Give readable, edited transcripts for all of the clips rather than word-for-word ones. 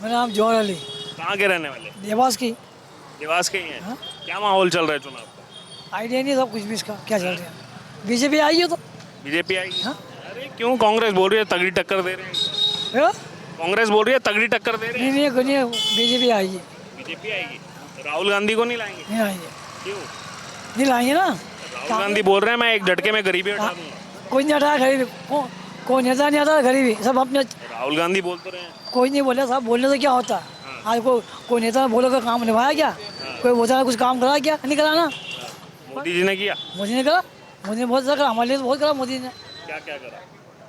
मेरा नाम जौहर अली, कहाँ के रहने वाले? देवास की। देवास के ही हैं। हाँ? क्या माहौल चल रहा है चुनाव का? आइडिया नहीं सब कुछ भी इसका क्या चल रहा है। बीजेपी आई है तो बीजेपी आएगी? हाँ? अरे क्यों, कांग्रेस बोल रही है तगड़ी टक्कर दे रहे हैं। हाँ? कांग्रेस बोल रही है तगड़ी टक्कर दे रहे नहीं हैं। नहीं नहीं बीजेपी आई है, बीजेपी आएगी। राहुल गांधी को नहीं लाएंगे? नहीं आई है, क्यों? नहीं लाएंगे ना। राहुल गांधी बोल रहे हैं मैं एक झटके में गरीबी हटा दूंगा। कोई नहीं हटाया गरीबी, कोई नेता नहीं आता गरीबी, सब अपने। राहुल गांधी बोल तो रहे हैं। कोई नहीं बोले साहब, बोलने से क्या होता है। आज कोई नेता बोले का काम निभाया क्या? कोई वोटा ने कुछ काम करा क्या? नहीं करा ना। मोदी जी ने किया? मोदी ने करा, मोदी ने बहुत करा, हमारे लिए तो बहुत करा मोदी ने, क्या क्या करा?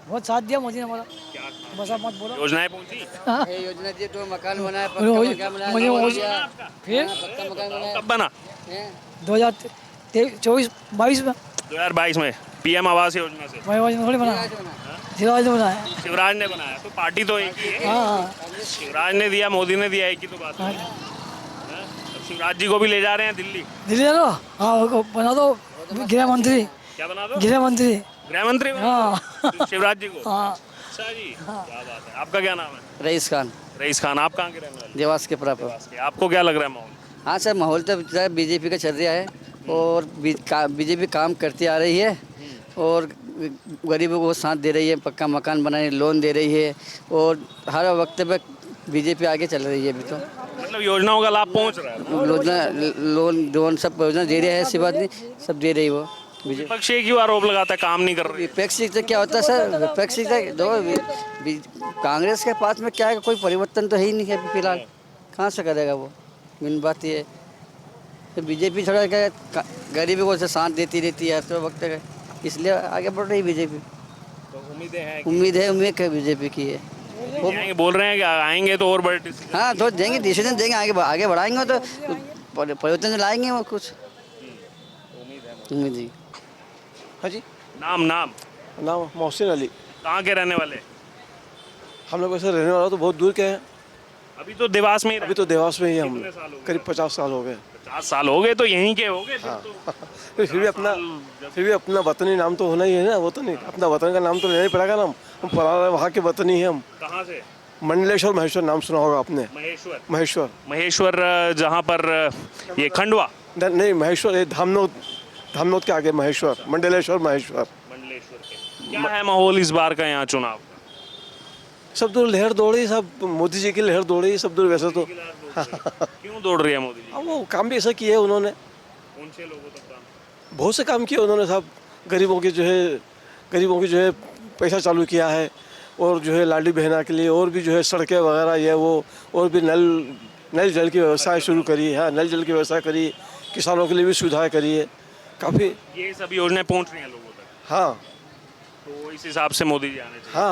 बहुत साथ दिया मोदी ने हमारा। क्या बस आप मत बोलो। योजनाएं पहुंची? हाँ? ये योजना दी तो मकान बनाया, मुझे पक्का वही- मकान बनाया, मुझे नवा वही- दिया, फिर पक्का मकान बनाया। कब बना? हैं? 2024-22 में 2022 में पीएम आवास योजना से। भाई थोड़ी बना, आज बना। शिवराज ने बनाया। शिवराज ने बनाया, तो पार्टी तो एक ही है। हाँ हाँ शिवराज ने दिया, मोदी ने दिया, एक ही तो बात है। हाँ। अब शिवराज जी को भी ले जा रहे हैं दिल्ली। दिल्ली चलो, हाँ वो बना दो गृह मंत्री, क्या बना दो? गृह मंत्री। गृह मंत्री बना हाँ दो शिवराज जी को। हाँ। अच्छा जी, क्या बात है। आपका क्या नाम है? Rice Khan, rice Khan. आप कहाँ के रहने वाले? देवास के प्रॉपर। हैं? आपको क्या लग रहा है माहौल? हाँ सर, माहौल तो बीजेपी का चल रहा है और बीजेपी काम करती आ रही है और गरीबों को साथ दे रही है, पक्का मकान बनाने लोन दे रही है और हर वक्त पे बीजेपी आगे चल रही है। अभी तो मतलब योजनाओं का लाभ पहुंच रहा है। लोन सब योजना दे रही है, ऐसी बात नहीं, सब दे रही वो बीजेपी। विपक्ष एक ही आरोप लगाता है काम नहीं कर रही। विपक्ष से क्या होता है सर, विपक्ष से दो कांग्रेस के पास में क्या है, कोई परिवर्तन तो है ही नहीं है अभी फिलहाल, कहाँ से करेगा वो। मेन बात ये है तो बीजेपी थोड़ा क्या गरीबी को साथ देती रहती है हर वक्त, इसलिए आगे बढ़ रही बीजेपी। तो उम्मीदें हैं उम्मीद है बीजेपी की है। कि बोल रहे हैं कि आएंगे तो और बड़े decision। हाँ तो देंगे, डिसीजन देंगे, आगे बढ़ाएंगे तो परिवर्तन लाएंगे वो कुछ, उम्मीद है। हाँ जी, नाम नाम नाम मोहसिन अली। कहाँ के रहने वाले? हम लोग वैसे रहने वाला तो बहुत दूर के हैं, अभी तो देवास में ही अभी तो देवास में ही हैं हम कितने साल हो लोग, गए? करीब 50 साल हो गए। 50 साल हो गए तो यहीं के हो गए फिर तो। फिर भी अपना वतनी नाम तो होना ही है ना, वो तो नहीं, अपना वतन का नाम तो लेना ही पड़ेगा ना। हम पुराना वहाँ के वतनी हैं हम। कहाँ से? मंडलेश्वर महेश्वर नाम सुना होगा आपने? महेश्वर। महेश्वर महेश्वर जहाँ पर ये खंडवा। नहीं, महेश्वर ये धामनोद के आगे महेश्वर, मंडलेश्वर महेश्वर। मंडलेश्वर के क्या है माहौल इस बार का यहाँ चुनाव का? सब दूर लहर दौड़ी, सब मोदी जी की लहर दौड़ी सब दूर। वैसे तो क्यों दौड़ रही है मोदी जी? अब वो काम भी ऐसा किए उन्होंने, कौन से लोगों तक काम? बहुत से काम किए उन्होंने साहब। गरीबों की जो है पैसा चालू किया है और जो है लाडली बहना के लिए और भी जो है सड़कें वगैरह ये वो, और भी नल जल की व्यवस्था शुरू करी है। हाँ, नल जल की व्यवस्था करी, किसानों के लिए भी सुविधाएं करी है काफ़ी। ये सभी योजनाएं पहुँच रही हैं लोगों तक, हाँ तो इस हिसाब से मोदी जी आने चाहिए। हाँ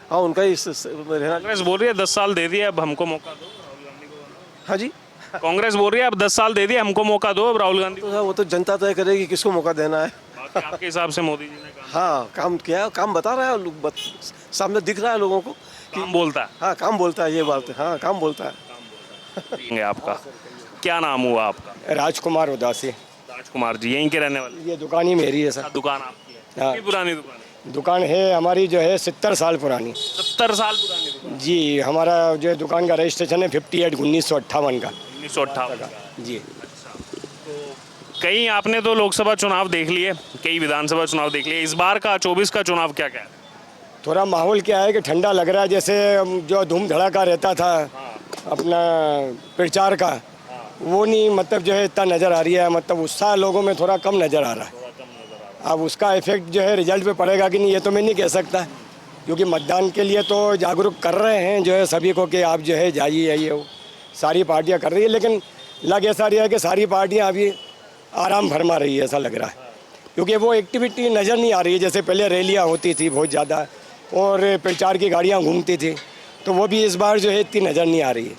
हाँ उनका ही रहना। कांग्रेस बोल रही है 10 साल दे दिए, अब हमको मौका दो राहुल गांधी को। हाँ जी, कांग्रेस बोल रही है अब 10 साल दे दिए, हमको मौका दो अब राहुल गांधी को। तो वो तो जनता तय करेगी किसको मौका देना है। बाकी आपके हिसाब से मोदी जी ने कहा हाँ, काम किया है, काम बता रहा है लोग, सामने दिख रहा है लोगों को। काम बोलता है। हाँ, काम बोलता है, ये बात है। हाँ, काम बोलता है। देंगे आपका क्या नाम हुआ आपका? राजकुमार उदासी। राजकुमार जी यहीं के रहने वाले? ये दुकान ही मेरी है सर। दुकान आपकी है? हाँ। कितनी पुरानी दुकान है? दुकान है हमारी जो है 70 साल पुरानी। 70 साल पुरानी दुकान। जी, हमारा जो है दुकान का रजिस्ट्रेशन है 58/1958 का। 1958 का। जी, कई आपने तो लोकसभा चुनाव देख लिए, कई विधानसभा चुनाव देख लिए, इस बार का 24 का चुनाव क्या क्या है? थोड़ा माहौल क्या है कि ठंडा लग रहा है, जैसे जो धूम धड़ाका रहता था अपना प्रचार का, वो नहीं, मतलब जो है इतना नज़र आ रही है, मतलब उत्साह लोगों में थोड़ा कम नज़र आ रहा है। अब उसका इफेक्ट जो है रिजल्ट पे पड़ेगा कि नहीं, ये तो मैं नहीं कह सकता, क्योंकि मतदान के लिए तो जागरूक कर रहे हैं जो है सभी को कि आप जो है जाइए, आइए, वो सारी पार्टियां कर रही है, लेकिन लग ऐसा रहा है कि सारी पार्टियां अभी आराम फरमा रही है, ऐसा लग रहा है, क्योंकि वो एक्टिविटी नज़र नहीं आ रही है। जैसे पहले रैलियाँ होती थी बहुत ज़्यादा और प्रचार की गाड़ियाँ घूमती थी, तो वो भी इस बार जो है इतनी नज़र नहीं आ रही है,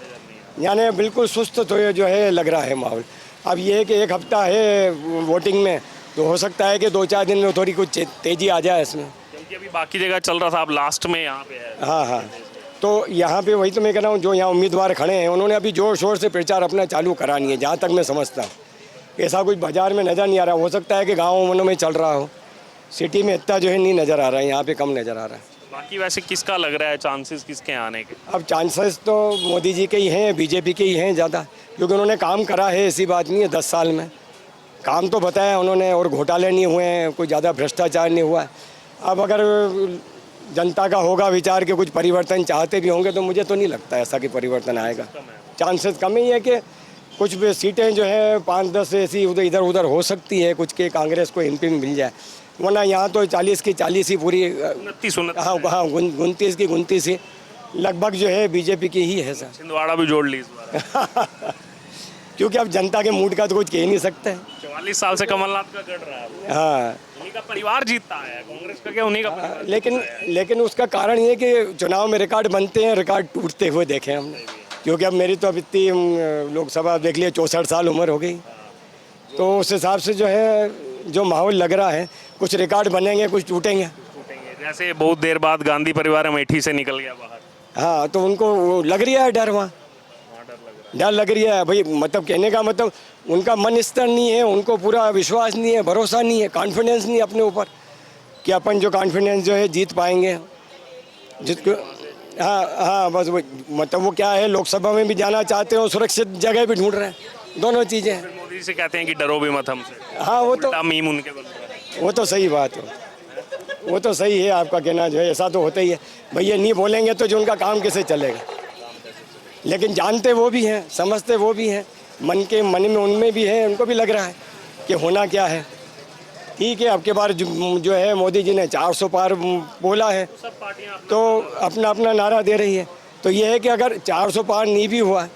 यानी बिल्कुल सुस्त तो जो है लग रहा है माहौल। अब ये है कि एक हफ्ता है वोटिंग में, तो हो सकता है कि 2-4 दिन में थोड़ी कुछ तेज़ी आ जाए इसमें, क्योंकि अभी बाकी जगह चल रहा था, अब लास्ट में यहाँ पे है। हाँ हाँ, तो यहाँ पे वही तो मैं कह रहा हूँ, जो यहाँ उम्मीदवार खड़े हैं उन्होंने अभी जोर शोर से प्रचार अपना चालू करानी है, जहाँ तक मैं समझता हूँ। ऐसा कुछ बाज़ार में नज़र नहीं आ रहा, हो सकता है कि गाँव में चल रहा हो, सिटी में इतना जो है नहीं नज़र आ रहा है, यहाँ पे कम नज़र आ रहा है। बाकी वैसे किसका लग रहा है चांसेस किसके आने के? अब चांसेस तो मोदी जी के ही हैं, बीजेपी के ही हैं ज़्यादा, क्योंकि उन्होंने काम करा है, ऐसी बात नहीं है। 10 साल में काम तो बताया उन्होंने, और घोटाले नहीं हुए हैं, कोई ज़्यादा भ्रष्टाचार नहीं हुआ है। अब अगर जनता का होगा विचार के कुछ परिवर्तन चाहते भी होंगे, तो मुझे तो नहीं लगता ऐसा कि परिवर्तन आएगा। चांसेस कम ही है कि कुछ भी सीटें जो है 5-10 ऐसी इधर उधर हो सकती है, कुछ के कांग्रेस को एमपी में मिल जाए, वरना यहाँ तो 40 की 40 ही पूरी, 29 हाँ 29 की 29 ही लगभग जो है बीजेपी की ही है सर। छिंदवाड़ा भी जोड़ ली इस बार। क्योंकि अब जनता के मूड का तो कुछ कह ही नहीं सकते। 44 साल से कमलनाथ का गढ़ रहा है, हाँ, उन्हीं का परिवार जीतता है, कांग्रेस का क्या उन्हीं का परिवार। लेकिन उसका कारण ये कि चुनाव में रिकॉर्ड बनते हैं, रिकॉर्ड टूटते हुए देखे हमने। क्योंकि अब मेरी तो अब इतनी लोकसभा देख लिया, 64 साल उम्र हो गई, तो उस हिसाब से जो है जो माहौल लग रहा है, कुछ रिकॉर्ड बनेंगे, कुछ टूटेंगे। जैसे बहुत देर बाद गांधी परिवार अमेठी से निकल गया बाहर। हाँ, तो उनको वो लग रहा है डर, वहाँ डर लग रही है भाई। मतलब कहने का मतलब उनका मन स्तर नहीं है, उनको पूरा विश्वास नहीं है, भरोसा नहीं है, कॉन्फिडेंस नहीं है अपने ऊपर कि अपन जो कॉन्फिडेंस जो है जीत पाएंगे जिसको। हाँ बस वो मतलब वो क्या है, लोकसभा में भी जाना चाहते हो, सुरक्षित जगह भी ढूंढ रहे हैं, दोनों चीज़ें। मोदी से कहते हैं कि डरो भी मत हमसे। हाँ वो तो उल्टा मीम उनके बन रहा है। वो तो सही बात है, वो तो सही है आपका कहना जो है, ऐसा तो होता ही है। भैया नहीं बोलेंगे तो जो उनका काम कैसे चलेगा। लेकिन जानते वो भी हैं, समझते वो भी हैं, मन में उनमें भी है, उनको भी लग रहा है कि होना क्या है। ठीक है, अब के बार जो है मोदी जी ने 400 पार बोला है, तो अपना अपना नारा दे रही है। तो ये है कि अगर 400 पार नहीं भी हुआ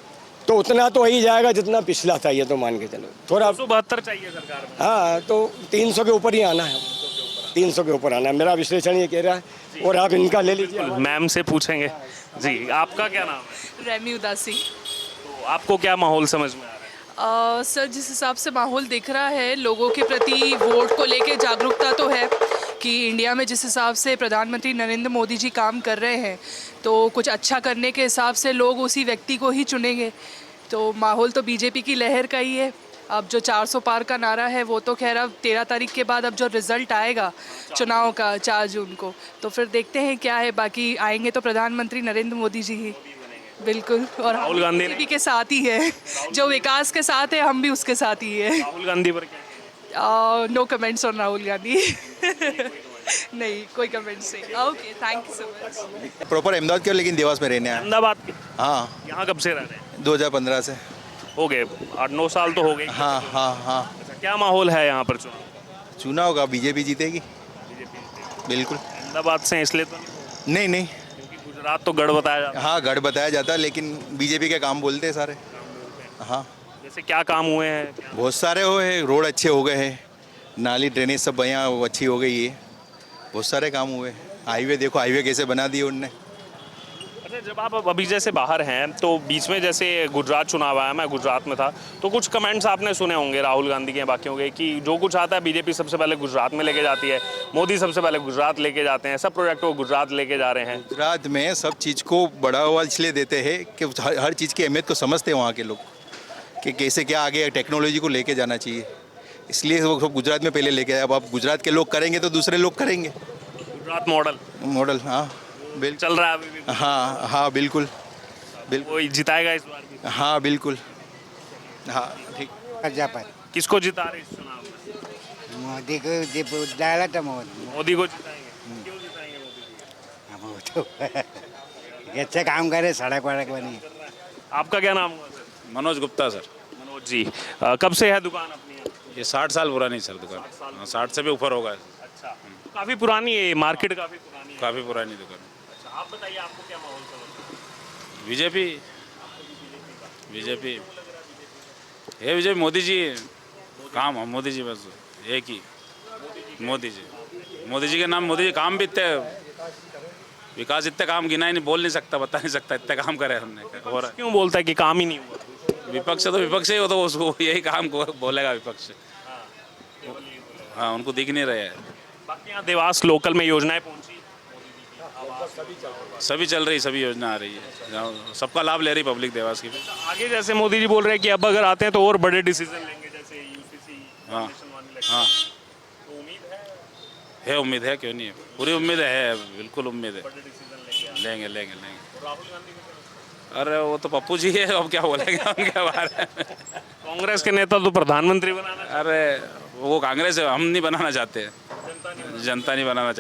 तो उतना तो ही जाएगा जितना पिछला था, ये तो मान के चलो। थोड़ा 172 चाहिए सरकार में। हाँ, तो 300 के ऊपर ही आना है, 300 के ऊपर आना है, मेरा विश्लेषण ये कह रहा है। और आप इनका ले लीजिए। मैम से पूछेंगे। जी, आपका क्या नाम है? रेमी उदासी। तो आपको क्या माहौल समझ में आ रहा है? सर, जिस हिसाब से माहौल दिख रहा है, लोगों के प्रति वोट को लेके जागरूकता तो है कि इंडिया में जिस हिसाब से प्रधानमंत्री नरेंद्र मोदी जी काम कर रहे हैं, तो कुछ अच्छा करने के हिसाब से लोग उसी व्यक्ति को ही चुनेंगे। तो माहौल तो बीजेपी की लहर का ही है। अब जो 400 पार का नारा है, वो तो खैर अब 13 तारीख के बाद अब जो रिजल्ट आएगा चुनाव का 4 जून को, तो फिर देखते हैं क्या है। बाकी आएंगे तो प्रधानमंत्री नरेंद्र मोदी जी ही, बिल्कुल। और राहुल गांधी बीजेपी के साथ ही है, जो विकास के साथ है, हम भी उसके साथ ही है। राहुल गांधी पर क्या? No comments on Rahul Gandhi. नहीं, कोई कमेंट्स नहीं। Okay, thank you so much. Proper Ahmedabad के, लेकिन देवास में रहने आए। अहमदाबाद के? हाँ, यहाँ कब से रह रहे हैं? 2015 से। हो गए 8-9 साल तो हो गए। हाँ हाँ हाँ। अच्छा, क्या माहौल है यहाँ पर चुनाव? चुनाव होगा, बीजेपी जीतेगी बिल्कुल। अहमदाबाद से इसलिए तो नहीं नहीं, क्योंकि गुजरात तो गढ़ बताया जाता है। हाँ गढ़ बताया जाता है, लेकिन बीजेपी के काम बोलते हैं सारे। हाँ, जैसे क्या काम हुए हैं? बहुत सारे हुए हैं, रोड अच्छे हो गए हैं, नाली ड्रेनेज सब बढ़िया अच्छी हो गई है, बहुत सारे काम हुए हैं। हाईवे देखो, हाईवे कैसे बना दिए उनने। अच्छा, जब आप अभी जैसे बाहर हैं, तो बीच में जैसे गुजरात चुनाव आया, मैं गुजरात में था, तो कुछ कमेंट्स आपने सुने होंगे राहुल गांधी के, बाकियों के, कि जो कुछ आता है बीजेपी सबसे पहले गुजरात में लेके जाती है, मोदी सबसे पहले गुजरात लेके जाते हैं, सब प्रोजेक्ट वो गुजरात लेके जा रहे हैं। गुजरात में सब चीज़ को बढ़ावा इसलिए देते हैं कि हर चीज़ की अहमियत को समझते हैं वहाँ के लोग, कि कैसे क्या आगे टेक्नोलॉजी को लेके जाना चाहिए, इसलिए वो सब गुजरात में पहले लेके आए। अब आप गुजरात के लोग करेंगे तो दूसरे लोग करेंगे। गुजरात मॉडल हाँ बिल्कुल चल रहा है अभी भी। हाँ हाँ बिल्कुल बिल्कुल। कोई जिताएगा इस बार भी? हाँ बिल्कुल। हाँ ठीक। प्रजापति किसको जिता रहे इस चुनाव में? मोदी को डाला था मोदी को जिताएंगे। क्यों जिताएंगे मोदी को? वो तो अच्छा काम करे, सड़क वड़क बनी। आपका क्या नाम हुआ सर? मनोज गुप्ता सर। मनोज जी, कब से है दुकान अपनी यहाँ? ये 60 साल पुरानी सर दुकान। 60 से भी ऊपर होगा। अच्छा, काफ़ी पुरानी है मार्केट, काफ़ी पुरानी है। काफ़ी पुरानी दुकान। अच्छा, आप बताइए आपको क्या माहौल समझ में? बीजेपी ये बीजेपी मोदी जी काम है, मोदी जी बस एक ही मोदी जी के नाम। मोदी जी काम भी इतने, विकास इतने काम गिना ही नहीं, बोल नहीं सकता, बता नहीं सकता, इतने काम करे हमने। और क्यों बोलता है कि काम ही नहीं हुआ? विपक्ष तो विपक्ष ही हो, तो उसको यही काम को बोलेगा विपक्ष। हाँ, उनको दिख नहीं रहे हैं। बाकी यहाँ देवास लोकल में योजनाएं पहुंची, सभी चल रही, सभी योजना आ रही है, सबका लाभ ले रही पब्लिक देवास की। आगे जैसे मोदी जी बोल रहे हैं कि अब अगर आते हैं तो और बड़े डिसीजन लेंगे, जैसे यूपीसी। हाँ हाँ, तो उम्मीद है है उम्मीद है, क्यों नहीं है, पूरी उम्मीद है, बिल्कुल उम्मीद है, लेंगे लेंगे लेंगे। अरे वो तो पप्पू जी है, अब क्या बोलेंगे उनके बारे में। कांग्रेस के नेता तो प्रधानमंत्री बनाना, अरे वो कांग्रेस है, हम नहीं बनाना चाहते, जनता नहीं बनाना चाहती।